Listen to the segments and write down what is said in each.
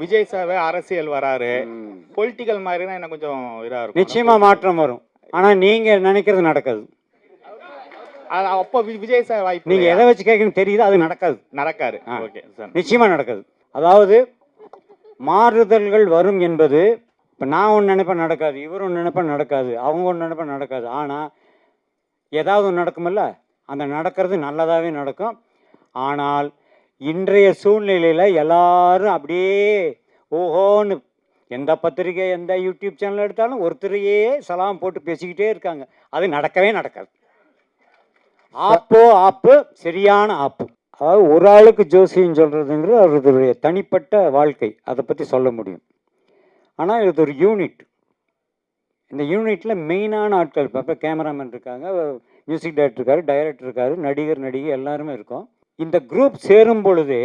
Vijay sir அரசியல் வராரு, political மாதிரினா எனக்கு கொஞ்சம் இதா இருக்கும். நிச்சயமா மாற்றம் வரும். ஆனா நீங்க நினைக்கிறது நடக்காது. அப்போ விஜய் சார் வாய்ப்பு. நீங்க எதை வச்சு கேட்கணும் தெரியுது, அது நடக்காது. நடக்காது. Okay sir. நிச்சயமா நடக்காது. அதாவது மாறுதல்கள் வரும் என்பது, இப்போ நான் ஒன்று நினைப்பேன் நடக்காது, இவர் ஒன்று நினைப்பேன் நடக்காது, அவங்க ஒன்று நினைப்பேன் நடக்காது. ஆனால் ஏதாவது ஒன்று நடக்குமில்ல, அந்த நடக்கிறது நல்லதாகவே நடக்கும். ஆனால் இன்றைய சூழ்நிலையில் எல்லாரும் அப்படியே ஓஹோன்னு எந்த பத்திரிகை எந்த யூடியூப் சேனல் எடுத்தாலும் ஒருத்தரையே சலாம் போட்டு பேசிக்கிட்டே இருக்காங்க. அது நடக்கவே நடக்காது. ஆப்பு சரியான ஆப்பு. அதாவது ஒரு ஆளுக்கு ஜோசியம் சொல்கிறதுங்கிறது அவருடைய தனிப்பட்ட வாழ்க்கை, அதை பற்றி சொல்ல முடியும். ஆனால் இது ஒரு யூனிட். இந்த யூனிட்டில் மெயினான ஆட்கள் இப்போ கேமராமேன் இருக்காங்க, மியூசிக் டைரக்டர் இருக்காரு, டைரக்டர் இருக்காரு, நடிகர் நடிகை எல்லாருமே இருக்கும். இந்த குரூப் சேரும் பொழுதே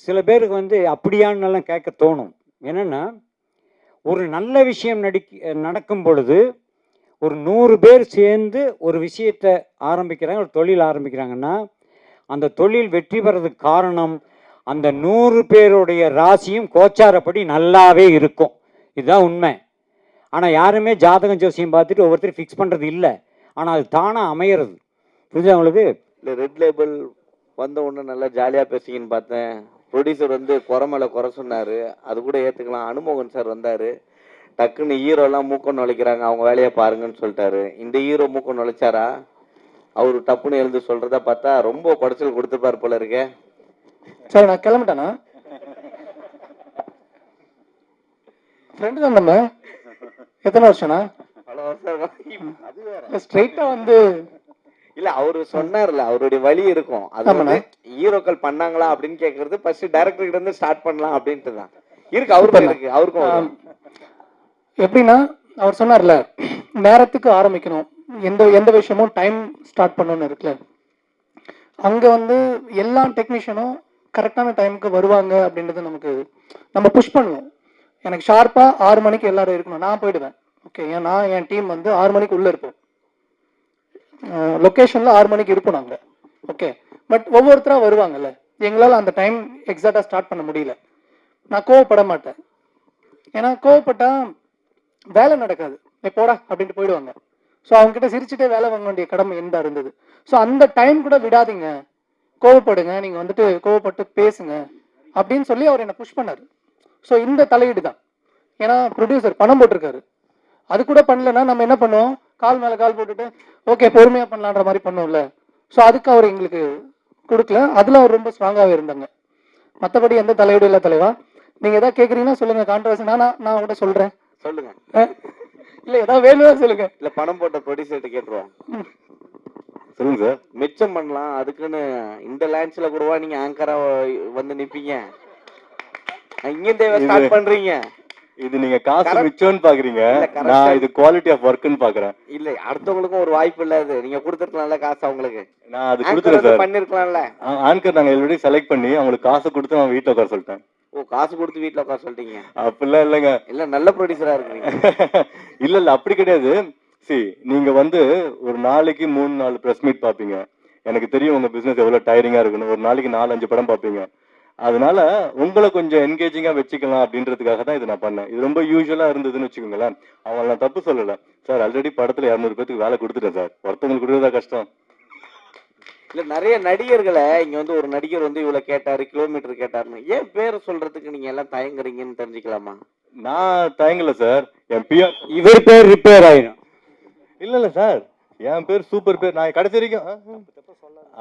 சில பேருக்கு வந்து அப்படியானெல்லாம் கேட்க தோணும். என்னென்னா, ஒரு நல்ல விஷயம் நடக்கும் பொழுது ஒரு 100 பேர் சேர்ந்து ஒரு விஷயத்தை ஆரம்பிக்கிறாங்க, ஒரு தொழில் ஆரம்பிக்கிறாங்கன்னா அந்த தொழில் வெற்றி பெறதுக்கு காரணம் அந்த 100 பேருடைய ராசியும் கோச்சாரப்படி நல்லாவே இருக்கும். இதுதான் உண்மை. ஆனால் யாருமே ஜாதகம் ஜோசியம் பார்த்துட்டு ஒவ்வொருத்தரும் ஃபிக்ஸ் பண்ணுறது இல்லை. ஆனால் அது தானாக அமையிறது. புரிஞ்சா உங்களுக்கு? இல்லை, ரெட் லேபிள் வந்த உடனே நல்லா ஜாலியாக பேசிங்கன்னு பார்த்தேன். ப்ரொடியூசர் வந்து குறை மேலே குறை சொன்னார், அது கூட ஏற்றுக்கலாம். அனுமோகன் சார் வந்தார், டக்குன்னு ஹீரோலாம் மூக்கம் நுழைக்கிறாங்க, அவங்க வேலையை பாருங்கன்னு சொல்லிட்டாரு. இந்த ஹீரோ மூக்கம் நுழைச்சாரா? அவர் டப்புன்னு எழுந்து சொல்கிறத பார்த்தா ரொம்ப குடைச்சல் கொடுத்துருப்பார் போல இருக்கே. சார் நான் கிளம்பிட்டேண்ணா. ஃப்ரெண்டு தான் நம்ம. எத்தனை வருஷம்ண்ணா? பல வருஷம். ஸ்ட்ரைட்டா வந்து இல்ல, அவரு சொன்னார்ல, அவருடைய வழி இருக்கும். அது ஹீரோக்கள் பண்ணாங்களா அப்படின்னு கேக்குறது ஃபர்ஸ்ட் டைரக்டர் கிட்ட இருந்து ஸ்டார்ட் பண்ணலாம் அப்படின்ட்டு தான் இருக்கு. அவருக்கும் எப்படின்னா, அவர் சொன்னார்ல, நேரத்துக்கு ஆரம்பிக்கணும், எந்த விஷயமும் டைம் ஸ்டார்ட் பண்ணணும்னு இருக்குல்ல. அங்க வந்து எல்லா டெக்னீஷியனும் கரெக்டான டைமுக்கு வருவாங்க அப்படின்றது நம்ம புஷ் பண்ணுவோம். எனக்கு ஷார்ப்பா 6 மணிக்கு எல்லாரும் இருக்கணும், நான் போயிடுவேன். ஓகே, ஏன்னா என் டீம் வந்து 6 மணிக்கு உள்ள இருப்போம், லொக்கேஷன்ல 6 மணிக்கு இருப்போம் நாங்க. ஓகே, பட் ஒவ்வொருத்தரா வருவாங்கல்ல, எங்களால் அந்த டைம் எக்ஸாக்டா ஸ்டார்ட் பண்ண முடியல. நான் கோவப்பட மாட்டேன், ஏன்னா கோவப்பட்டா வேலை நடக்காது. போடா அப்படின்ட்டு போயிடுவாங்க. ஸோ அவங்க கிட்ட சிரிச்சுட்டே வேலை வாங்க வேண்டிய கடமை எந்த இருந்தது. ஸோ அந்த டைம் கூட விடாதீங்க, கோவப்படுங்க, நீங்க வந்துட்டு கோவப்பட்டு பேசுங்க அப்படின்னு சொல்லி அவர் என்னை புஷ் பண்ணாரு. ஸோ இந்த தலையீடு தான். ஏன்னா ப்ரொடியூசர் பணம் போட்டிருக்காரு, அது கூட பண்ணலன்னா நம்ம என்ன பண்ணுவோம், கால் மேலே கால் போட்டுட்டு ஓகே பொறுமையாக பண்ணலான்ற மாதிரி பண்ணுவோம்ல. ஸோ அதுக்கு அவர் எங்களுக்கு கொடுக்கல. அதில் அவர் ரொம்ப ஸ்ட்ராங்காகவே இருந்தாங்க. மற்றபடி எந்த தலையீடு இல்லை தலைவா. நீங்கள் எதாவது கேட்குறீங்கன்னா சொல்லுங்க, கான்ட்ரவர்சி நான் கூட சொல்கிறேன். சொல்லுங்க. இல்லை ஏதாவது வேணும்னு சொல்லுங்க. இல்லை, பணம் போட்ட ப்ரொடியூசர்கிட்ட கேட்டுருவோம். சொல்லுங்க சார். மிச்சம் பண்ணலாம், அதுக்குன்னு இந்த லேண்ட்ஸில் கூடவா நீங்கள் ஆங்கராக வந்து நிற்பீங்க? இங்கே ஸ்டார்ட் பண்ணுறீங்க. இது நீங்க காசு மிச்சம்னு பாக்குறீங்க, நான் இது குவாலிட்டி ஆஃப் வர்க்னு பாக்குறேன். இல்ல, அடுத்தவங்களுக்கும் ஒரு வாய்ப்பு இல்ல, அது நீங்க கொடுத்துருக்கலாம்ல காசு அவங்களுக்கு. நான் அது கொடுத்துறேன் சார். பண்ணிருக்கலாம்ல. ஆங்கர் நாங்க ஆல்ரெடி செலக்ட் பண்ணி அவங்களுக்கு காசு கொடுத்து நான் வீட்ல உட்கார சொல்லிட்டேன். ஓ, காசு கொடுத்து வீட்ல உட்கார சொல்லிட்டீங்க? அப்படிலாம் இல்லைங்க. இல்ல, நல்ல ப்ரொடியூசரா இருக்கீங்க. இல்ல அப்படி கிடையாது. நீங்க வந்து ஒரு நாளைக்கு 3-4 பிரஸ் மீட் பாப்பீங்க. எனக்கு தெரியும் உங்க பிசினஸ் எவ்வளவு டயரிங்கா இருக்குன்னு. ஒரு நாளைக்கு 4-5 படம் பாப்பீங்க. அதனால உங்களை கொஞ்சம் என்கேஜிங்கா வச்சுக்கலாம் அப்படின்றதுக்காக தான் இது நான் பண்ணேன். இது ரொம்ப யூஸ்வலா இருந்ததுன்னு வச்சுக்கோங்களேன். அவங்க நான் தப்பு சொல்லல சார். ஆல்ரெடி படத்துல 200 பேருக்கு வேலை கொடுத்துட்டேன் சார். ஒருத்தவங்களுக்கு கொடுத்ததா கஷ்டம். இல்ல, நிறைய நடிகர்களை இங்க வந்து ஒரு நடிகர் வந்து இவ்வளவு கேட்டாரு, கிலோமீட்டர் கேட்டாருன்னு ஏன் பேரை சொல்றதுக்கு நீங்க எல்லாம் தயங்குறீங்கன்னு தெரிஞ்சுக்கலாமா? நான் தயங்கல சார். என் பிஆர் இவர் பேர் ரிப்பேர் ஆயிடும். இல்ல சார், என் பேர் சூப்பர் பேர். நான் கடைசி வரைக்கும்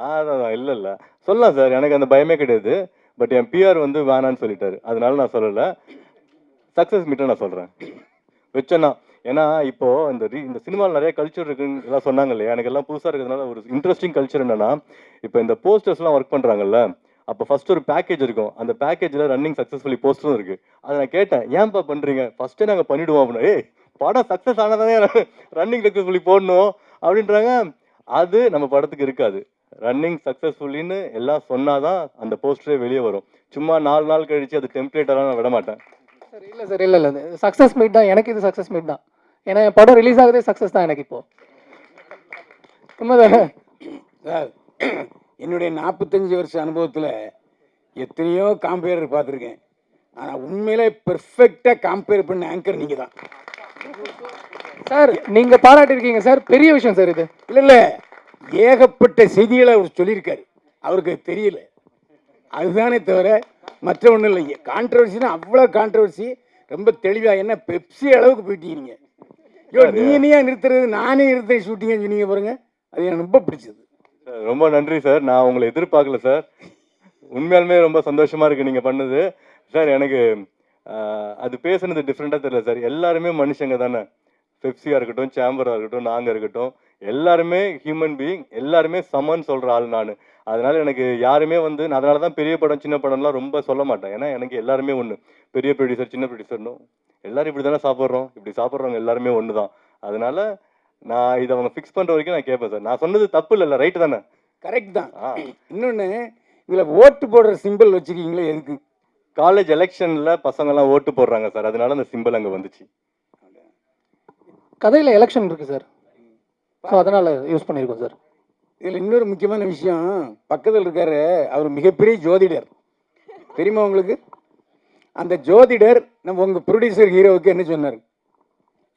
அதான் இல்ல சொல்லலாம் சார், எனக்கு அந்த பயமே கிடையாது. பட் என் பிஆர் வந்து வேணான்னு சொல்லிட்டாரு, அதனால நான் சொல்லலை. சக்ஸஸ் மீட்டை நான் சொல்கிறேன் வச்சேன்னா. ஏன்னா இப்போ இந்த சினிமாவில் நிறைய கல்ச்சர் இருக்குன்னு எல்லாம் சொன்னாங்க இல்லையா, எனக்கு எல்லாம் புதுசாக இருக்கிறதுனால ஒரு இன்ட்ரெஸ்டிங் கல்ச்சர் என்னன்னா, இப்போ இந்த போஸ்டர்ஸ்லாம் ஒர்க் பண்ணுறாங்கல்ல, அப்போ ஃபர்ஸ்ட் ஒரு பேக்கேஜ் இருக்கும், அந்த பேக்கேஜில் ரன்னிங் சக்ஸஸ்ஃபுல்லி போஸ்டரும் இருக்குது. அதை நான் கேட்டேன், ஏன்ப்பா பண்ணுறீங்க, ஃபஸ்ட்டே நாங்கள் பண்ணிவிடுவோம் அப்படின்னா. படம் சக்ஸஸ் ஆனதானே ரன்னிங் சக்ஸஸ்ஃபுல்லி போடணும் அப்படின்றாங்க. அது நம்ம படத்துக்கு இருக்காது. ரன்னிங் சக்ஸஸ்ஃபுல்லின்னு எல்லாம் சொன்னாதான் அந்த போஸ்டரே வெளியே வரும். சும்மா 4 நாள் கழிச்சு அது டெம்ப்ளேட்டெல்லாம் நான் விட மாட்டேன் சார். இல்லை சார், இல்லை சக்ஸஸ் மீட் தான் எனக்கு. இது சக்ஸஸ் மீட் தான். ஏன்னா என் படம் ரிலீஸ் ஆகுதே சக்ஸஸ் தான் எனக்கு. இப்போ உண்மைதானே சார்? என்னுடைய 45 வருஷ அனுபவத்தில் எத்தனையோ காம்பேரர் பார்த்துருக்கேன். ஆனால் உண்மையிலே பெர்ஃபெக்டாக கம்பேர் பண்ண ஆங்கர் நீங்கள் தான். சார் நீங்க பாராட்டிருக்கீங்க சார், பெரிய விஷயம் சார் இது. இல்லை இல்லை, ஏகப்பட்ட செய்திகளை அவர் சொல்லியிருக்காரு, அவருக்கு அது தெரியல, அதுதானே தவிர மற்ற ஒன்றும் இல்லைங்க. கான்ட்ரவர்சினா அவ்வளோ கான்ட்ரவர்சி, ரொம்ப தெளிவாக. என்ன பெப்சி அளவுக்கு போயிட்டீங்க. ஐயோ நீ நிறுத்துறது, நானே நிறுத்த ஷூட்டிங்கன்னு சொன்னீங்க பாருங்க, அது எனக்கு ரொம்ப பிடிச்சது. ரொம்ப நன்றி சார். நான் உங்களை எதிர்பார்க்கல சார். உண்மையாலுமே ரொம்ப சந்தோஷமா இருக்கு நீங்க பண்ணது சார். எனக்கு அது பேசுனது டிஃப்ரெண்டாக தெரியல சார். எல்லாருமே மனுஷங்க தானே. பெப்சியா இருக்கட்டும், சேம்பரா இருக்கட்டும், நாங்க இருக்கட்டும், எல்லாருமே ஹியூமன் பீயிங், எல்லாருமே சமன்னு சொல்ற ஆள் நான். அதனால எனக்கு யாருமே வந்து, நான் அதனால தான் பெரிய படம் சின்ன படம்லாம் ரொம்ப சொல்ல மாட்டேன். ஏன்னா எனக்கு எல்லாருமே ஒன்று, பெரிய ப்ரொடியூசர் சின்ன ப்ரொடியூசர்னும் எல்லாரும் இப்படி தானே சாப்பிட்றோம், இப்படி சாப்பிட்றவங்க எல்லாருமே ஒன்று தான். அதனால நான் இதை அவங்க ஃபிக்ஸ் பண்ணுற வரைக்கும் நான் கேட்பேன் சார். நான் சொன்னது தப்பு இல்லைல்ல, ரைட்டு தானே? கரெக்ட் தான். இன்னொன்று, இதில் ஓட்டு போடுற சிம்பிள் வச்சுருக்கீங்களே எதுக்கு? காலேஜ் எலெக்ஷனில் பசங்கள்லாம் ஓட்டு போடுறாங்க சார், அதனால அந்த சிம்பிள் அங்கே வந்துச்சு. கதையில எலெக்ஷன் இருக்கு சார், ஸோ அதனால யூஸ் பண்ணியிருக்கோம் சார். இதில் இன்னொரு முக்கியமான விஷயம், பக்கத்தில் இருக்காரு அவர் மிகப்பெரிய ஜோதிடர், தெரியுமா உங்களுக்கு? அந்த ஜோதிடர் நம்ம உங்கள் ப்ரொடியூசர் ஹீரோவுக்கு என்ன சொன்னார்?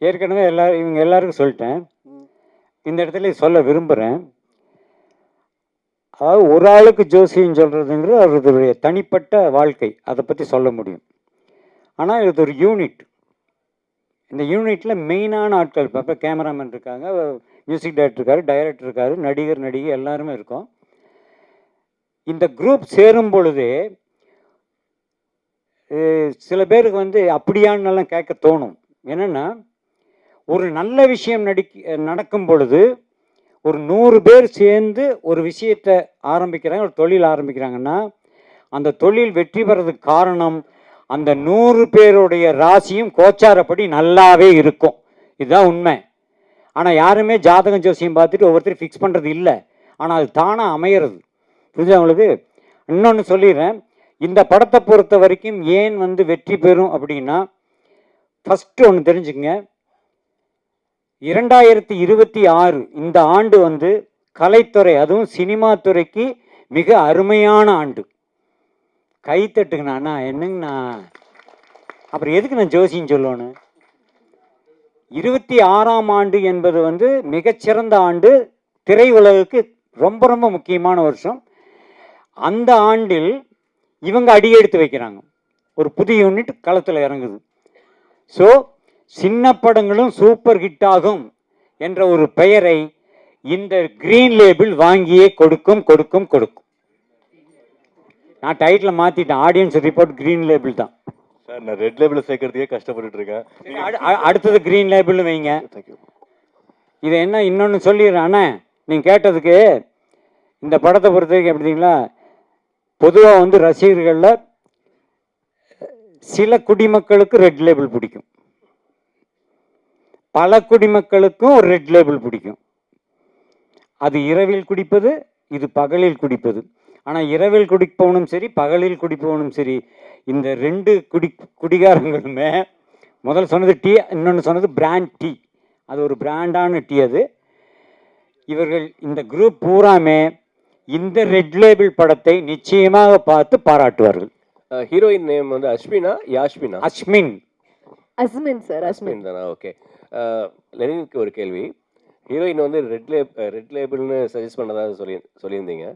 ஏற்கனவே இவங்க எல்லாருக்கும் சொல்லிட்டேன், இந்த இடத்துல சொல்ல விரும்புகிறேன். அதாவது ஒரு ஆளுக்கு ஜோசியம் சொல்கிறதுங்கிறது அவருடைய தனிப்பட்ட வாழ்க்கை, அதை பற்றி சொல்ல முடியும். ஆனால் இது ஒரு யூனிட். இந்த யூனிட்டில் மெயினான ஆட்கள், இப்போ கேமராமேன் இருக்காங்க, மியூசிக் டைரக்டர் இருக்கார், டைரக்டர் இருக்கார், நடிகர் நடிகை எல்லாருமே இருக்கோம். இந்த குரூப் சேரும் பொழுதே சில பேருக்கு வந்து அப்படியானெல்லாம் கேட்க தோணும். என்னென்னா, ஒரு நல்ல விஷயம் நடக்கும் பொழுது ஒரு 100 பேர் சேர்ந்து ஒரு விஷயத்தை ஆரம்பிக்கிறாங்க, ஒரு தொழில் ஆரம்பிக்கிறாங்கன்னா, அந்த தொழில் வெற்றி பெறதுக்கு காரணம் அந்த 100 பேருடைய ராசியும் கோச்சாரப்படி நல்லாவே இருக்கும். இதுதான் உண்மை. ஆனால் யாருமே ஜாதகம் ஜோசியம் பார்த்துட்டு ஒவ்வொருத்தரும் ஃபிக்ஸ் பண்ணுறது இல்லை. ஆனால் அது தானாக அமையிறது. புரிஞ்சு அவங்களுக்கு? இன்னொன்று சொல்லிடுறேன், இந்த படத்தை பொறுத்த வரைக்கும் ஏன் வந்து வெற்றி பெறும் அப்படின்னா, ஃபஸ்ட்டு ஒன்று தெரிஞ்சுக்கங்க, 2026 இந்த ஆண்டு வந்து கலைத்துறை, அதுவும் சினிமா துறைக்கு மிக அருமையான ஆண்டு. கைத்தட்டுங்கண்ணா. என்னங்கண்ணா, அப்புறம் எதுக்கு நான் ஜோசியம் சொல்லணும்? 26ஆம் ஆண்டு என்பது வந்து மிகச்சிறந்த ஆண்டு, திரையுலகுக்கு ரொம்ப ரொம்ப முக்கியமான வருஷம். அந்த ஆண்டில் இவங்க அடியெடுத்து வைக்கிறாங்க, ஒரு புதிய யூனிட் களத்தில் இறங்குது. ஸோ சின்ன படங்களும் சூப்பர் ஹிட் ஆகும் என்ற ஒரு பெயரை இந்த கிரீன் லேபிள் வாங்கியே கொடுக்கும் கொடுக்கும் கொடுக்கும். நான் டைட்டில் மாற்றிட்டேன், ஆடியன்ஸ் ரிப்போர்ட் கிரீன் லேபிள் தான் சார். நான் ரெட் லேபிள் சேர்க்கறதுக்கே கஷ்டப்பட்டுட்டு இருக்கேன். அடுத்தது கிரீன் லேபிள் வைங்க. இதை என்ன இன்னொன்று சொல்லிடுறேன் அண்ணா, நீங்கள் கேட்டதுக்கு. இந்த படத்தை பொறுத்த வரைக்கும் எப்படிங்களா, பொதுவாக வந்து ரசிகர்களில் சில குடிமக்களுக்கு ரெட் லேபிள் பிடிக்கும், பல குடிமக்களுக்கும் ஒரு ரெட் லேபிள் பிடிக்கும். அது இரவில் குடிப்பது, இது பகலில் குடிப்பது. ஆனால் இரவில் குடிப்பவனும் சரி, பகலில் குடிப்பவனும் சரி, இந்த 2 குடிகாரங்களுமே, முதல் சொன்னது டீ, இன்னொன்று சொன்னது பிராண்ட் டீ. அது ஒரு பிராண்டான டீ அது. இவர்கள் இந்த குரூப் பூராமே இந்த ரெட் லேபிள் படத்தை நிச்சயமாக பார்த்து பாராட்டுவார்கள். ஹீரோயின் நேம் வந்து அஸ்மினா, யாஸ்மினா? அஸ்மின். அஸ்மின் சார், அஸ்மின் தானா? ஓகே. லெனினுக்கு ஒரு கேள்வி. ஹீரோயின் வந்து ரெட் லேபிள்னு சஜஸ்ட் பண்ணதாக சொல்லியிருந்தீங்க.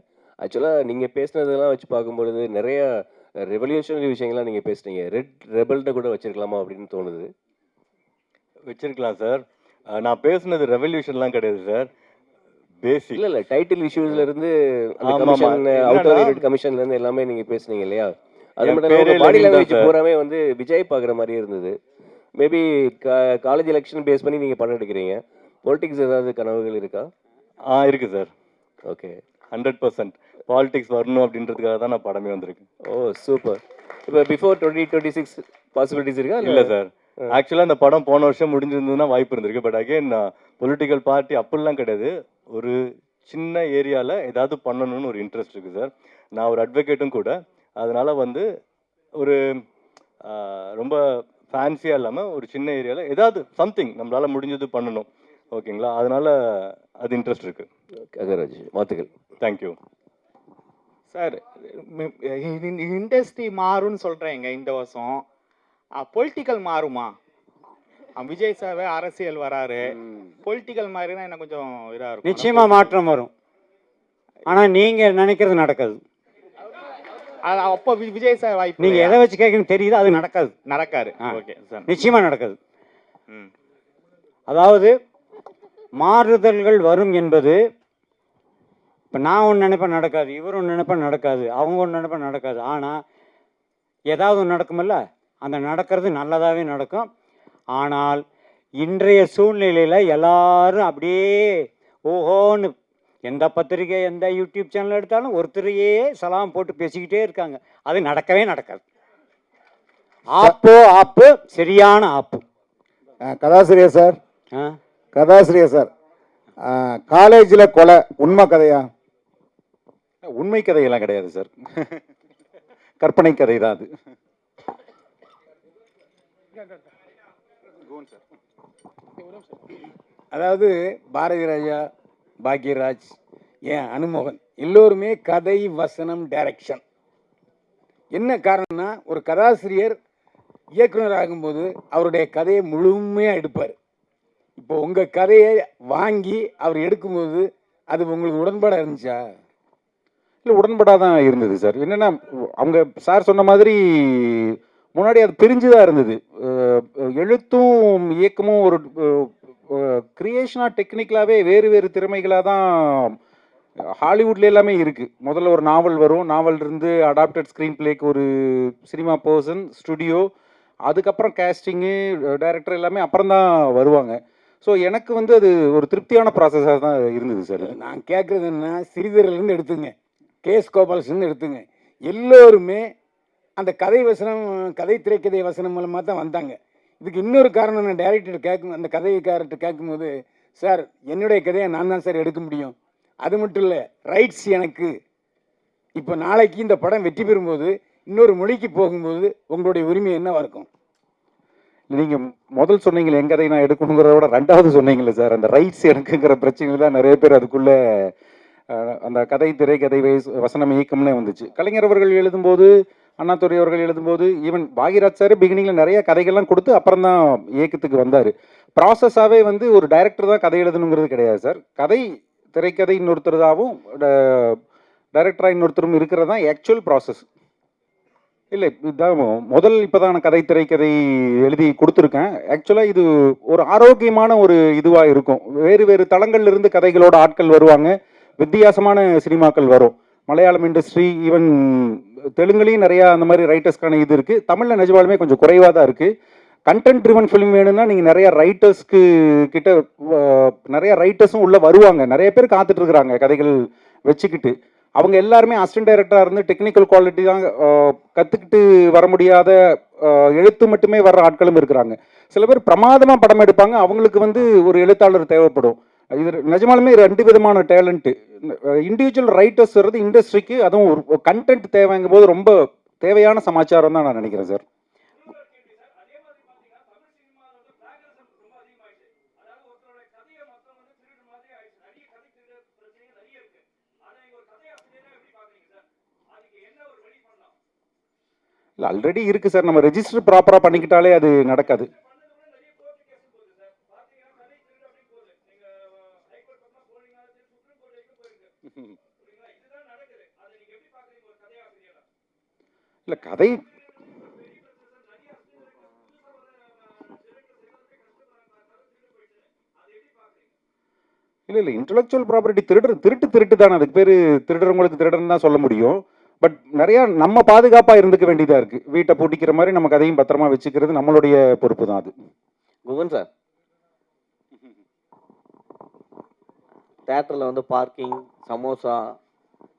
ஆக்சுவலாக நீங்கள் பேசுனதெல்லாம் வச்சு பார்க்கும்பொழுது நிறைய ரெவல்யூஷனரி விஷயங்கள்லாம் நீங்கள் பேசுனீங்க. ரெட் ரெபல்ட்ட கூட வச்சிருக்கலாமா அப்படின்னு தோணுது. வச்சிருக்கலாம் சார். நான் பேசுனது ரெவல்யூஷன்லாம் கிடையாது சார், பேசிக். இல்லை டைட்டில் இஷ்யூஸ்ல இருந்து கமிஷன், கமிஷன்ல இருந்து எல்லாமே நீங்கள் பேசுனீங்க இல்லையா? அது மட்டும் பாடி லாங்குவேஜ் பூராமே வந்து விஜய் பார்க்குற மாதிரியே இருந்தது. மேபி காலேஜ் எலெக்ஷன் பேஸ் பண்ணி நீங்கள் படம் எடுக்கிறீங்க. பொலிட்டிக்ஸ் ஏதாவது கனவுகள் இருக்கா? இருக்கு சார். ஓகே. 100% பாலிடிக்ஸ் வரணும் அப்படின்றதுக்காக தான் நான் படமே வந்திருக்கேன். ஓ சூப்பர். இப்போ பிஃபோர் 2026 பாசிபிலிட்டிஸ் இருக்கா? இல்லை சார், ஆக்சுவலாக இந்த படம் போன வருஷம் முடிஞ்சிருந்ததுன்னா வாய்ப்பு இருந்திருக்கு. பட் அகைன் பொலிட்டிக்கல் பார்ட்டி அப்படிலாம் கிடையாது. ஒரு சின்ன ஏரியாவில் ஏதாவது பண்ணணும்னு ஒரு இன்ட்ரெஸ்ட் இருக்குது சார். நான் ஒரு அட்வொகேட்டும் கூட. அதனால் வந்து ஒரு ரொம்ப ஃபேன்சியாக இல்லாமல் ஒரு சின்ன ஏரியாவில் ஏதாவது சம்திங் நம்மளால் முடிஞ்சது பண்ணணும். ஓகேங்களா? அதனால் அது இன்ட்ரெஸ்ட் இருக்குது. அகராஜ் வாழ்த்துக்கள். தேங்க்யூ. சார் இண்டஸ்ட்ரி மாறும்னு சொல்கிறேங்க இந்த வருஷம். பொலிட்டிக்கல் மாறுமா? விஜய் சார் அரசியல் வராரு, பொலிட்டிக்கல் மாறினா என்ன கொஞ்சம் இதாக இருக்கும். நிச்சயமா மாற்றம் வரும். ஆனா நீங்க நினைக்கிறது நடக்காது. அப்போ விஜய் சார் வாய்ப்பு நீங்க எதை வச்சு கேட்கணும் தெரியுது, அது நடக்காது. நடக்காரு. Okay sir. நிச்சயமா நடக்காது. ம். அதாவது மாறுதல்கள் வரும் என்பது, இப்போ நான் ஒன்று நினைப்பேன் நடக்காது, இவர் ஒன்று நினைப்பேன் நடக்காது, அவங்க ஒன்று நினைப்பேன் நடக்காது. ஆனால் ஏதாவது ஒன்று நடக்குமில்ல, அந்த நடக்கிறது நல்லதாகவே நடக்கும். ஆனால் இன்றைய சூழ்நிலையில் எல்லாரும் அப்படியே ஓஹோன்னு எந்த பத்திரிகை எந்த யூடியூப் சேனல் எடுத்தாலும் ஒருத்தரையே சலாம் போட்டு பேசிக்கிட்டே இருக்காங்க. அது நடக்கவே நடக்காது. ஆப்பு சரியான ஆப்பு. கதாசிரியர் சார், கதாசிரியர் சார், காலேஜில் கொலை உண்மை கதையா? உண்மை கதையெல்லாம் கிடையாது சார், கற்பனை கதை தான் அது. அதாவது பாரதி ராஜா, பாக்யராஜ், ஏன் அனுமோகன் எல்லோருமே கதை, வசனம், டைரக்ஷன். என்ன காரணம்னா, ஒரு கதாசிரியர் இயக்குனர் ஆகும்போது அவருடைய கதையை முழுமையாக எடுப்பார். இப்போ உங்கள் கதையை வாங்கி அவர் எடுக்கும்போது அது உங்களுக்கு உடன்பாடாக இருந்துச்சா? இல்லை, உடன்பாடாக தான் இருந்தது சார். என்னென்னா, அவங்க சார் சொன்ன மாதிரி முன்னாடி அது பிரிஞ்சு தான் இருந்தது. எழுத்தும் இயக்கமும் ஒரு கிரியேஷனாக டெக்னிக்கலாகவே வேறு வேறு திறமைகளாக தான் ஹாலிவுட்ல எல்லாமே இருக்குது. முதல்ல ஒரு நாவல் வரும், நாவல் இருந்து அடாப்டட் ஸ்க்ரீன் பிளேக்கு ஒரு சினிமா பர்சன், ஸ்டுடியோ, அதுக்கப்புறம் கேஸ்டிங்கு, டைரக்டர் எல்லாமே அப்புறம் தான் வருவாங்க. ஸோ எனக்கு வந்து அது ஒரு திருப்தியான ப்ராசஸாக தான் இருந்தது சார். நான் கேட்குறது என்ன, சிறிதரிலிருந்து எடுத்துங்க, கேஎஸ் கோபாலசிலிருந்து எடுத்துங்க, எல்லோருமே அந்த கதை வசனம், கதை திரைக்கதை வசனம் மூலமாக தான் வந்தாங்க. இதுக்கு இன்னொரு காரணம், நான் டைரக்டர் கேட்கும், அந்த கதைக்காரர்கிட்ட கேட்கும்போது, சார் என்னுடைய கதையை நான் தான் சார் எடுக்க முடியும், அது மட்டும் இல்லை ரைட்ஸ் எனக்கு. இப்போ நாளைக்கு இந்த படம் வெற்றி பெறும்போது இன்னொரு மொழிக்கு போகும்போது உங்களுடைய உரிமை என்னவா இருக்கும்? நீங்கள் முதல் சொன்னீங்களே என் கதை நான் எடுக்கணுங்கிறத விட ரெண்டாவது சொன்னீங்களே சார், அந்த ரைட்ஸ் எனக்குங்கிற பிரச்சனை தான் நிறைய பேர் அதுக்குள்ளே அந்த கதை திரைக்கதை வசனம் இயக்கம்னே வந்துச்சு. கலைஞர் அவர்கள் எழுதும்போது, அண்ணாதுரை அவர்கள் எழுதும்போது, ஈவன் பாகிராஜ் சார் பிகினிங்கில் நிறைய கதைகள்லாம் கொடுத்து அப்புறம் தான் இயக்கத்துக்கு வந்தார். ப்ராசஸாகவே வந்து ஒரு டைரக்டர் தான் கதை எழுதணுங்கிறது கிடையாது சார். கதை திரைக்கதை இன்னொருத்தருதாகவும் டைரக்டராக இன்னொருத்தரும் இருக்கிறது தான் ஆக்சுவல் ப்ராசஸ். இல்லை, இதுதான் முதல் இப்போ தான் நான் கதை திரைக்கதை எழுதி கொடுத்துருக்கேன். ஆக்சுவலாக இது ஒரு ஆரோக்கியமான ஒரு இதுவாக இருக்கும். வேறு வேறு தளங்கள்லேருந்து கதைகளோட ஆட்கள் வருவாங்க, வித்தியாசமான சினிமாக்கள் வரும். மலையாளம் இண்டஸ்ட்ரி, ஈவன் தெலுங்குலேயும் நிறையா அந்த மாதிரி ரைட்டர்ஸ்க்கான இது இருக்குது. தமிழில் நிஜமாலுமே கொஞ்சம் குறைவாக தான் இருக்குது. கண்டென்ட் ட்ரிவன் ஃபிலிம் வேணும்னா நீங்கள் நிறைய ரைட்டர்ஸ்க்கு கிட்ட நிறைய ரைட்டர்ஸும் உள்ளே வருவாங்க. நிறைய பேர் காத்துட்ருக்குறாங்க கதைகள் வச்சுக்கிட்டு. அவங்க எல்லாருமே அசிஸ்டன்ட் டைரக்டராக இருந்து டெக்னிக்கல் குவாலிட்டி தான் கற்றுக்கிட்டு வர முடியாத, எழுத்து மட்டுமே வர்ற ஆட்களும் இருக்கிறாங்க. சில பேர் பிரமாதமாக படம் எடுப்பாங்க, அவங்களுக்கு வந்து ஒரு எழுத்தாளர் தேவைப்படும். இது நிஜமாலுமே 2 விதமான டேலண்ட்டு. இண்டிவிஜுவல் ரைட்டர்ஸ் வர்றது இண்டஸ்ட்ரிக்கு, அதுவும் ஒரு கண்டென்ட் தேவைங்கும் போது ரொம்ப தேவையான சமாச்சாரம் தான் நான் நினைக்கிறேன் சார். இல்லை, ஆல்ரெடி இருக்குது சார். நம்ம ரெஜிஸ்டர் ப்ராப்பராக பண்ணிக்கிட்டாலே அது நடக்காது. இல்லை, கதை இல்லை இன்டெலெக்சுவல் ப்ராப்பர்ட்டி திருட்டு தானே. அதுக்கு பேர் திருடுறவங்களுக்கு திருடன்னு தான் சொல்ல முடியும். பட் நிறையா நம்ம பாதுகாப்பாக இருந்துக்க வேண்டியதாக இருக்குது. வீட்டை பூட்டிக்கிற மாதிரி நம்ம கதையும் பத்திரமா வச்சுக்கிறது நம்மளுடைய பொறுப்பு தான் அது. குகன் சார், தேட்டரில் வந்து பார்க்கிங், சமோசா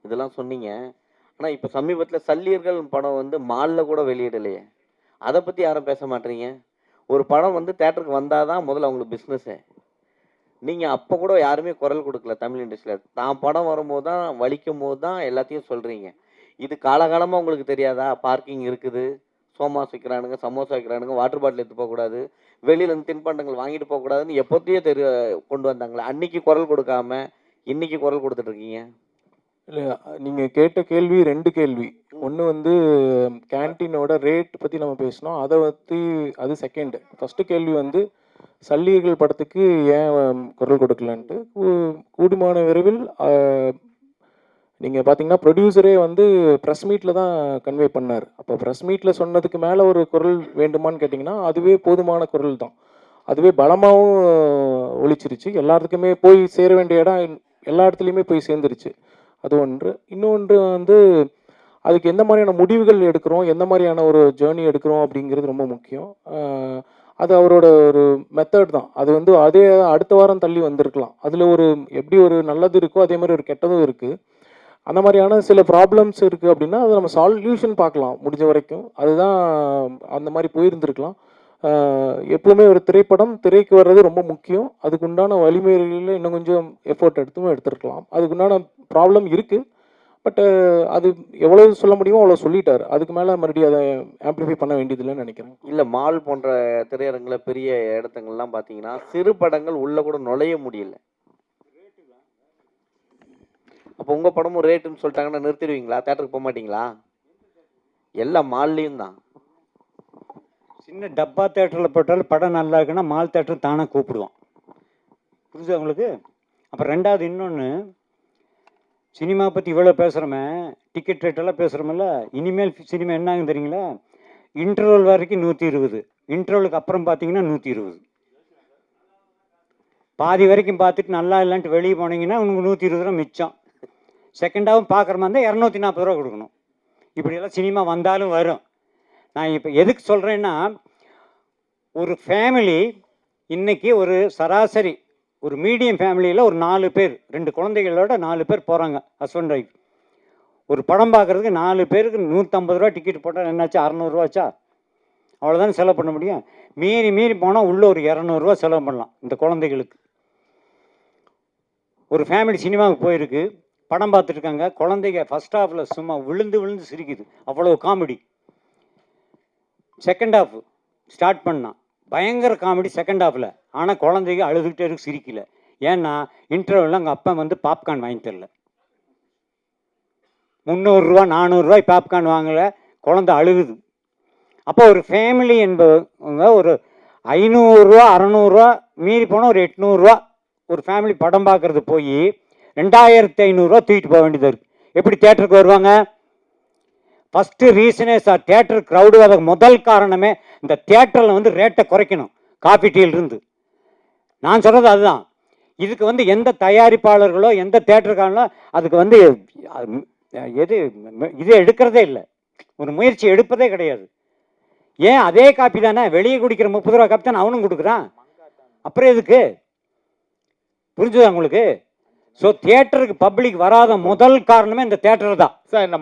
இதெல்லாம் சொன்னீங்க. ஆனால் இப்போ சமீபத்தில் சல்லியர்கள் படம் வந்து மாலில் கூட வெளியிடலையே, அதை பற்றி யாரும் பேச மாட்டீங்க. ஒரு படம் வந்து தேட்டருக்கு வந்தால் தான் முதல்ல அவங்களுக்கு பிஸ்னஸ்ஸு. நீங்கள் அப்போ கூட யாருமே குரல் கொடுக்கல தமிழ் இண்டஸ்ட்ரியில். தான் படம் வரும்போது தான், வலிக்கும் போது தான் எல்லாத்தையும் சொல்கிறீங்க. இது காலகாலமாக உங்களுக்கு தெரியாதா? பார்க்கிங் இருக்குது, சோமாஸ் விற்கிறானுங்க, சமோசா விற்கிறானுங்க, வாட்டர் பாட்டில் எடுத்து போகக்கூடாது, வெளியிலேருந்து தின்பண்டங்கள் வாங்கிட்டு போகக்கூடாதுன்னு எப்போத்தையும் கொண்டு வந்தாங்களே. அன்னைக்கு குரல் கொடுக்காம இன்னைக்கு குரல் கொடுத்துட்ருக்கீங்க. இல்லை, நீங்கள் கேட்ட கேள்வி 2 கேள்வி. ஒன்று வந்து கேன்டீனோட ரேட் பற்றி நம்ம பேசினோம், அதை பற்றி அது செகண்டு. ஃபஸ்ட்டு கேள்வி வந்து சல்லியர்கள் படத்துக்கு ஏன் குரல் கொடுக்கலன்ட்டு. கூடுமான விரைவில் நீங்கள் பார்த்தீங்கன்னா ப்ரொடியூசரே வந்து ப்ரெஸ் மீட்டில் தான் கன்வே பண்ணார். அப்போ ப்ரெஸ் மீட்டில் சொன்னதுக்கு மேலே ஒரு குரல் வேண்டுமான்னு கேட்டிங்கன்னா அதுவே போதுமான குரல் தான். அதுவே பலமாகவும் ஒழிச்சிருச்சு. எல்லாத்துக்குமே போய் சேர வேண்டிய இடம் எல்லா இடத்துலையுமே போய் சேர்ந்துருச்சு. அது ஒன்று. இன்னொன்று வந்து அதுக்கு எந்த மாதிரியான முடிவுகள் எடுக்கிறோம், எந்த மாதிரியான ஒரு ஜேர்னி எடுக்கிறோம் அப்படிங்கிறது ரொம்ப முக்கியம். அது அவரோட ஒரு மெத்தட் தான். அது வந்து அதே அடுத்த வாரம் தள்ளி வந்திருக்கலாம். அதில் ஒரு எப்படி ஒரு நல்லது இருக்கோ அதே மாதிரி ஒரு கெட்டதும் இருக்குது. அந்த மாதிரியான சில ப்ராப்ளம்ஸ் இருக்குது அப்படின்னா அதை நம்ம சால்யூஷன் பார்க்கலாம் முடிஞ்ச வரைக்கும். அதுதான் அந்த மாதிரி போயிருந்துருக்கலாம். எப்பவுமே ஒரு திரைப்படம் திரைக்கு வர்றது ரொம்ப முக்கியம். அதுக்கு உண்டான வழிமுறைகளில் இன்னும் கொஞ்சம் எஃபோர்ட் எடுத்துருக்கலாம். அதுக்குண்டான ப்ராப்ளம் இருக்குது. பட் அது எவ்வளோ சொல்ல முடியுமோ அவ்வளோ சொல்லிட்டார். அதுக்கு மேலே மறுபடியும் அதை ஆம்ப்ளிஃபை பண்ண வேண்டியதில்லைன்னு நினைக்கிறேன். இல்லை, மால் போன்ற திரையரங்கில் பெரிய இடத்துங்கள்லாம் பார்த்தீங்கன்னா சிறு படங்கள் உள்ளே கூட நுழைய முடியல. அப்போ உங்கள் படமும் ரேட்டுன்னு சொல்லிட்டாங்கன்னா நிறுத்திடுவீங்களா? தேட்டருக்கு போக மாட்டீங்களா? எல்லா மால்லையும் தான். சின்ன டப்பா தேட்டரில் போட்டாலும் படம் நல்லா இருக்குன்னா மால் தேட்டர் தானே கூப்பிடுவான். புரியுது உங்களுக்கு? அப்புறம் ரெண்டாவது இன்னொன்று, சினிமா பற்றி இவ்வளோ பேசுகிறோமே, டிக்கெட் ரேட்டெல்லாம் பேசுகிறோமில்ல, இனிமேல் சினிமா என்ன ஆகும் தெரியுங்களா? இன்டர்வல் வரைக்கும் 120, இன்டர்வலுக்கு அப்புறம் பார்த்தீங்கன்னா 120. பாதி வரைக்கும் பார்த்துட்டு நல்லா இல்லைன்ட்டு வெளியே போனீங்கன்னா உங்களுக்கு 120 ரூபா மிச்சம். செகண்டாகவும் பார்க்குற மாதிரி இருந்தால் 240 ரூபா கொடுக்கணும். இப்படியெல்லாம் சினிமா வந்தாலும் வரும். நான் இப்போ எதுக்கு சொல்கிறேன்னா, ஒரு ஃபேமிலி இன்றைக்கி ஒரு சராசரி ஒரு மீடியம் ஃபேமிலியில் ஒரு 4 பேர் 2 குழந்தைகளோட 4 பேர் போகிறாங்க, ஹஸ்பண்ட் ஒய்ஃப். ஒரு படம் பார்க்குறதுக்கு 4 பேருக்கு 150 ரூபா டிக்கெட் போட்டால் என்னாச்சு? 600 ரூபாச்சா? அவ்வளோதானே செலவு பண்ண முடியும். மீறி போனால் உள்ளே ஒரு 200 ரூபா செலவு பண்ணலாம் இந்த குழந்தைகளுக்கு. ஒரு ஃபேமிலி சினிமாவுக்கு போயிருக்கு, படம் பார்த்துட்ருக்காங்க. குழந்தைங்க ஃபஸ்ட் ஹாஃபில் சும்மா விழுந்து சிரிக்குது, அவ்வளோ காமெடி. செகண்ட் ஹாஃப் ஸ்டார்ட் பண்ணான், பயங்கர காமெடி செகண்ட் ஹாஃபில். ஆனால் குழந்தைங்க அழுதுகிட்டே இருக்கு, சிரிக்கல. ஏன்னா இன்டர்வலில் அங்கே அப்பா வந்து பாப்கார்ன் வாங்கி தரல. 300 ரூபா 400 ரூபாய் பாப்கார்ன் வாங்கலை, குழந்தை அழுகுது. அப்போ ஒரு ஃபேமிலி என்பவங்க ஒரு 500 ரூபா 600 ரூபா மீறி போனால் ஒரு 800 ரூபா ஒரு ஃபேமிலி படம் பார்க்குறது போய் 2500 ரூபா தூக்கிட்டு போக வேண்டியது இருக்குது. எப்படி தேட்டருக்கு வருவாங்க? ஃபஸ்ட்டு ரீசனே சார், தேட்டர் க்ரௌடு வரதுக்கு முதல் காரணமே இந்த தேட்டரில் வந்து ரேட்டை குறைக்கணும். காஃபி டீலிருந்து நான் சொல்கிறது அதுதான். இதுக்கு வந்து எந்த தயாரிப்பாளர்களோ எந்த தேட்டருக்காரங்களோ அதுக்கு வந்து இது எடுக்கிறதே இல்லை, ஒரு முயற்சி எடுப்பதே கிடையாது. ஏன் அதே காப்பி தானே வெளியே குடிக்கிற 30 ரூபா காப்பி தானே அவனும் கொடுக்குறான். அப்புறம் எதுக்கு? புரிஞ்சுதா உங்களுக்கு? ஸோ தியேட்டருக்கு பப்ளிக் வராத முதல் காரணமே இந்த தியேட்டர் தான் சார்.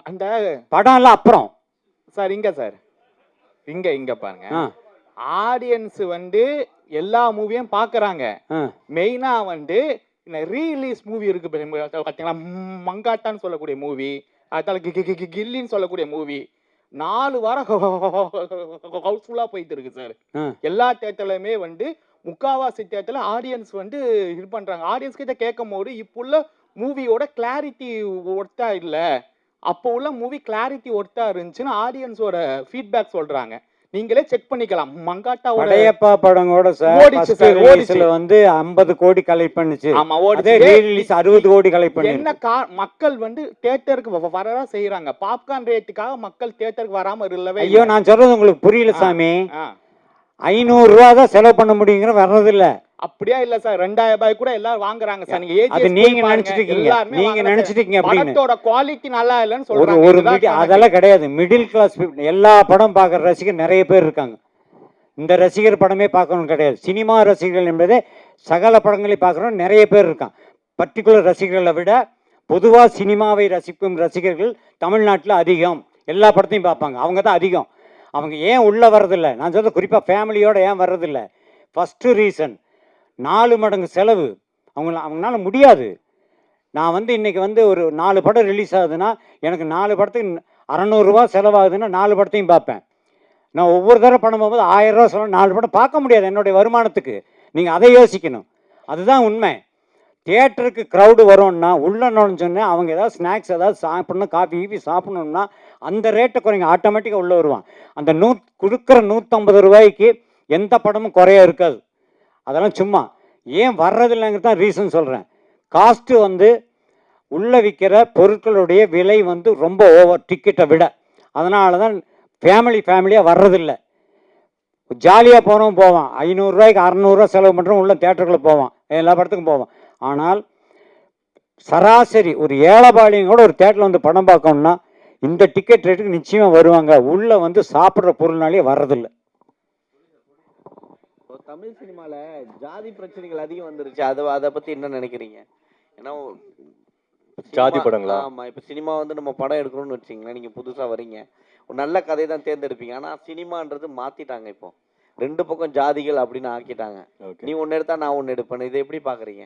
அந்த படம் எல்லாம் அப்புறம் சார் இங்க பாருங்க, ஆடியன்ஸ் வந்து எல்லா மூவியும் பாக்குறாங்க. மெயினா வந்து இந்த ரீலீஸ் மூவி இருக்கு பார்த்தீங்களா, மங்காட்டான்னு சொல்லக்கூடிய மூவி, அதால கில்லின்னு சொல்லக்கூடிய மூவி 4 வாரம் ஹவுஸ்ஃபுல்லா போயிட்டு இருக்கு சார். எல்லா தேட்டர்லயுமே வந்து முக்காவாசி தேட்டர்ல ஆடியன்ஸ் வந்து இது பண்றாங்க. ஆடியன்ஸ் கிட்ட கேட்கும் போது இப்போ உள்ள மூவியோட கிளாரிட்டி ஒர்த்தா இல்ல, அப்போ உள்ள மூவி கிளாரிட்டி ஒர்த்தா இருந்துச்சுன்னு ஆடியன்ஸோட ஃபீட்பேக் சொல்றாங்க. நீங்களே செக் பண்ணிக்கலாம். மங்காட்டாவோட படையப்பா படங்கோட சார் வந்து 50 கோடி கலெக்ட் பண்ணுச்சு. ஆமா, ஓடிச்சு. ரீரிலீஸ் 60 கோடி கலெக்ட் பண்ணி. என்ன மக்கள் வந்து தியேட்டருக்கு வரதா செய்யறாங்க. பாப்கார்ன் ரேட்டுக்காக மக்கள் தியேட்டருக்கு வராம இல்லவே. ஐயோ, நான் சொல்றது உங்களுக்கு புரியல சாமி. 500 ரூபா தான் செலவு பண்ண முடியுங்கிற வர்றது இல்ல. அப்படியே இல்ல சார், 2000 ரூபாய் கூட எல்லாரும் வாங்குறாங்க சார். நீங்க நினைச்சிட்டு இருக்கீங்க படத்தோட குவாலிட்டி நல்லா இல்லன்னு சொல்றாங்க. ஒரு அதெல்லாம் கிடையாது. மிடில் கிளாஸ் எல்லா படம் பார்க்குற ரசிகர் நிறைய பேர் இருக்காங்க. இந்த ரசிகர் படமே பார்க்கணும் கிடையாது. சினிமா ரசிகர்கள் என்பதே சகல படங்களை பார்க்குறோம் நிறைய பேர் இருக்காங்க. பர்டிகுலர் ரசிகர்களை விட பொதுவாக சினிமாவை ரசிக்கும் ரசிகர்கள் தமிழ்நாட்டில் அதிகம். எல்லா படத்தையும் பார்ப்பாங்க, அவங்க தான் அதிகம். அவங்க ஏன் உள்ளே வர்றதில்லை? நான் சொல்றது குறிப்பாக ஃபேமிலியோடு ஏன் வர்றதில்லை? ஃபஸ்ட்டு ரீசன் 4 மடங்கு செலவு. அவங்களால முடியாது. நான் வந்து இன்றைக்கி வந்து ஒரு 4 படம் ரிலீஸ் ஆகுதுன்னா எனக்கு 4 படத்துக்கு 600 ரூபா செலவாகுதுன்னா 4 படத்தையும் பார்ப்பேன். நான் ஒவ்வொரு தடவை படம் போகும்போது 1000 ரூபா செலவு 4 படம் பார்க்க முடியாது என்னுடைய வருமானத்துக்கு. நீங்கள் அதை யோசிக்கணும். அதுதான் உண்மை. தியேட்டருக்கு க்ரௌடு வரும்னா உள்ள நுழைஞ்சோன்னே அவங்க ஏதாவது ஸ்நாக்ஸ் ஏதாவது சாப்பிடணும், காஃபி கீஃபி சாப்பிடணும்னா அந்த ரேட்டை குறைங்க, ஆட்டோமேட்டிக்காக உள்ளே வருவான். அந்த கொடுக்குற 150 ரூபாய்க்கு எந்த படமும் குறைய இருக்காது. அதெல்லாம் சும்மா ஏன் வர்றதில்லைங்கிறது தான் ரீசன் சொல்கிறேன். காஸ்ட்டு வந்து உள்ளே விற்கிற பொருட்களுடைய விலை வந்து ரொம்ப ஓவர் டிக்கெட்டை விட. அதனால தான் ஃபேமிலியாக வர்றதில்லை. ஜாலியாக போகிறவன் போவான், 500 ரூபாய்க்கு 600 ரூபா செலவு பண்ணுறவன் உள்ள தேட்டருக்குள்ளே போவான், எல்லா படத்துக்கும் போவான். ஆனால் சராசரி ஒரு ஏழைபாளையம் கூட ஒரு தேட்டரில் வந்து படம் பார்க்கணுன்னா இந்த டிக்கெட் ரேட்டுக்கு நிச்சயமாக வருவாங்க. உள்ளே வந்து சாப்பிட்ற பொருள்னாலே வர்றதில்லை. தமிழ் சினிமால ஜாதி பிரச்சனைகள் அதிகம் வந்துருச்சு. அதை பத்தி என்ன நினைக்கிறீங்க? ஏன்னா ஜாதி படங்களா? ஆமா, இப்ப சினிமா வந்து நம்ம படம் எடுக்கணும்னு வச்சுங்களேன், நீங்க புதுசா வரீங்க, ஒரு நல்ல கதை தான் தேர்ந்தெடுப்பீங்க. ஆனா சினிமான்றது மாத்திட்டாங்க, இப்போ 2 பக்கம் ஜாதிகள் அப்படின்னு ஆக்கிட்டாங்க. நீ ஒன்னு எடுத்தா நான் ஒன்னு எடுப்பேன். இதை எப்படி பாக்குறீங்க?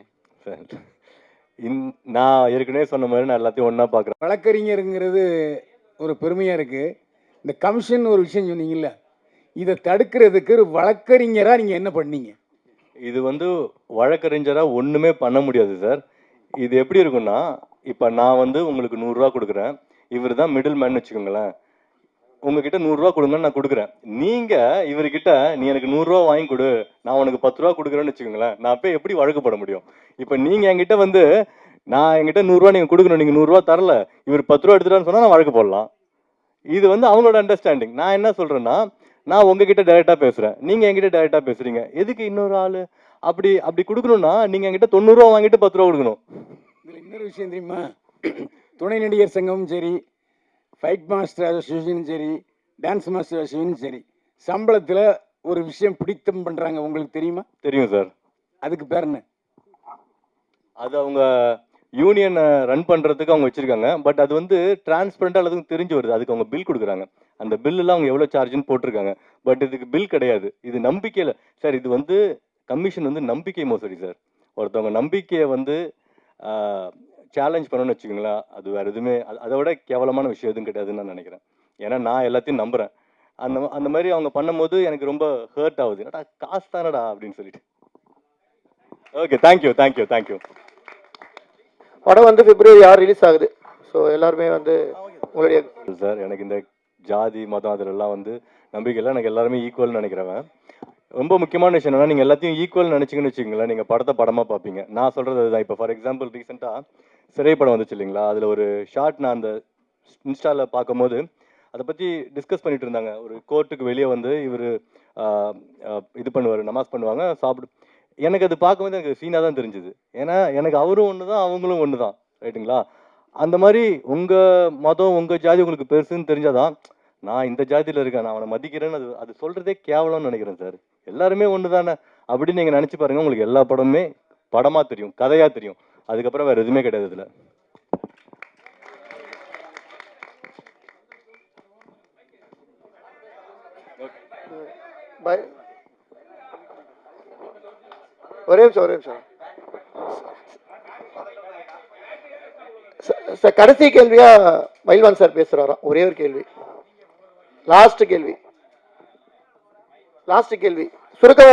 நான் ஏற்கனவே சொன்ன மாதிரி நான் எல்லாத்தையும் ஒண்ணா பாக்குறேன். வழக்கறிஞருங்கிறது ஒரு பெருமையா இருக்கு. இந்த கமிஷன் ஒரு விஷயம் சொன்னீங்கல்ல, இதை தடுக்கிறதுக்கு ஒரு வழக்கறிஞரா நீங்க என்ன பண்ணீங்க? இது வந்து வழக்கறிஞரா ஒண்ணுமே பண்ண முடியாது சார். இது எப்படி இருக்குன்னா, இப்ப நான் வந்து உங்களுக்கு 100 ரூபா கொடுக்குறேன், இவர் தான் மிடில் மேன் வச்சுக்கோங்களேன். உங்ககிட்ட 100 ரூபா கொடுங்கன்னு நான் கொடுக்குறேன். நீங்க இவர்கிட்ட நீ எனக்கு 100 ரூபா வாங்கி கொடு, நான் உனக்கு 10 ரூபா கொடுக்குறேன்னு வச்சுக்கோங்களேன், நான் போய் எப்படி வழக்கு போட முடியும்? இப்ப நீங்க என்கிட்ட வந்து நான் என்கிட்ட 100 ரூபா நீங்க கொடுக்கணும், நீங்க 100 ரூபா தரல, இவர் 10 ரூபா எடுத்துட்டான்னு சொன்னா நான் வழக்கு போடலாம். இது வந்து அவங்களோட அண்டர்ஸ்டாண்டிங். நான் என்ன சொல்றேன்னா, நான் உங்ககிட்ட டைரக்டா பேசுறேன், நீங்க என்கிட்ட டைரக்டா பேசுறீங்க, எதுக்கு இன்னொரு ஆளு அப்படி அப்படி கொடுக்கணும்னா நீங்க என்கிட்ட 90 ரூபா வாங்கிட்டு 10 ரூபா கொடுக்கணும். இதுல இன்னொரு விஷயம் தெரியுமா? துணை நடிகர் சங்கமும் சரி, ஃபைட் மாஸ்டர் அசோசியேஷனும் சரி, டான்ஸ் மாஸ்டர் அசோசியேஷனும் சரி, சம்பளத்தில் ஒரு விஷயம் பிடித்தம் பண்ணுறாங்க. உங்களுக்கு தெரியுமா? தெரியும் சார். அதுக்கு பேர் என்ன? அது அவங்க யூனியன் ரன் பண்ணுறதுக்கு அவங்க வச்சுருக்காங்க. பட் அது வந்து டிரான்ஸ்பரண்டாக எல்லாத்துக்கும் தெரிஞ்சு வருது. அதுக்கு அவங்க பில் கொடுக்குறாங்க. அந்த பில்லுலாம் அவங்க எவ்வளோ சார்ஜுன்னு போட்டிருக்காங்க. பட் இதுக்கு பில் கிடையாது. இது நம்பிக்கையில் சார். இது வந்து கமிஷன் வந்து நம்பிக்கை மோசடி சார். ஒருத்தவங்க நம்பிக்கையை வந்து சேலஞ்ச் பண்ணணும்னு வச்சுக்கோங்களேன், அது வேறு எதுவுமே அதை விட கேவலமான விஷயம் எதுவும் கிடையாதுன்னு நான் நினைக்கிறேன். ஏன்னா நான் எல்லாத்தையும் நம்புகிறேன். அந்த மாதிரி அவங்க பண்ணும்போது எனக்கு ரொம்ப ஹர்ட் ஆகுது. என்னடா காசு தானடா அப்படின்னு சொல்லிட்டு. Okay, thank you thank you thank you. படம் வந்து பிப்ரவரி 6 ரிலீஸ் ஆகுது. ஸோ எல்லாருமே வந்து உங்களுடைய சார், எனக்கு இந்த ஜாதி மதம் அதிலெல்லாம் வந்து நம்பிக்கை இல்லை. எனக்கு எல்லாருமே ஈக்குவல்னு நினைக்கிறவன். ரொம்ப முக்கியமான விஷயம் என்னன்னா, நீங்கள் எல்லாத்தையும் ஈக்குவல் நினச்சிங்கன்னு வச்சுக்கோங்களேன், நீங்கள் படத்தை படமாக பார்ப்பீங்க. நான் சொல்கிறது அதுதான். இப்போ ஃபார் எக்ஸாம்பிள் ரீசெண்டாக சிறை படம் வந்துச்சு இல்லைங்களா, அதில் ஒரு ஷார்ட் நான் அந்த இன்ஸ்டாவில் பார்க்கும்போது அதை பற்றி டிஸ்கஸ் பண்ணிட்டு இருந்தாங்க. ஒரு கோர்ட்டுக்கு வெளியே வந்து இவர் இது பண்ணுவார், நமாஸ் பண்ணுவாங்க, சாப்பிடு. எனக்கு அது பார்க்கும்போது எனக்கு சீனாக தான் தெரிஞ்சுது. ஏன்னா எனக்கு அவரும் ஒன்று தான், அவங்களும் ஒன்று தான், ரைட்டுங்களா? அந்த மாதிரி உங்கள் மதம் உங்கள் ஜாதி உங்களுக்கு பெருசுன்னு தெரிஞ்சாதான் நான் இந்த ஜாதியில் இருக்கேன், நான் அவனை மதிக்கிறேன்னு அது சொல்கிறதே கேவலம்னு நினைக்கிறேன் சார். எல்லாருமே ஒன்று தானே அப்படின்னு நீங்கள் நினச்சி பாருங்கள். உங்களுக்கு எல்லா படமுமே படமாக தெரியும், கதையாக தெரியும். அதுக்கப்புறம் வேறு எதுவுமே கிடையாது இதில். ஒரே நிமிஷம் சார். கடைசி கேள்வியா மயில்வான் சார் பேசுறாராம். ஒரே ஒரு கேள்வி, லாஸ்ட் கேள்வி சுருக்கமா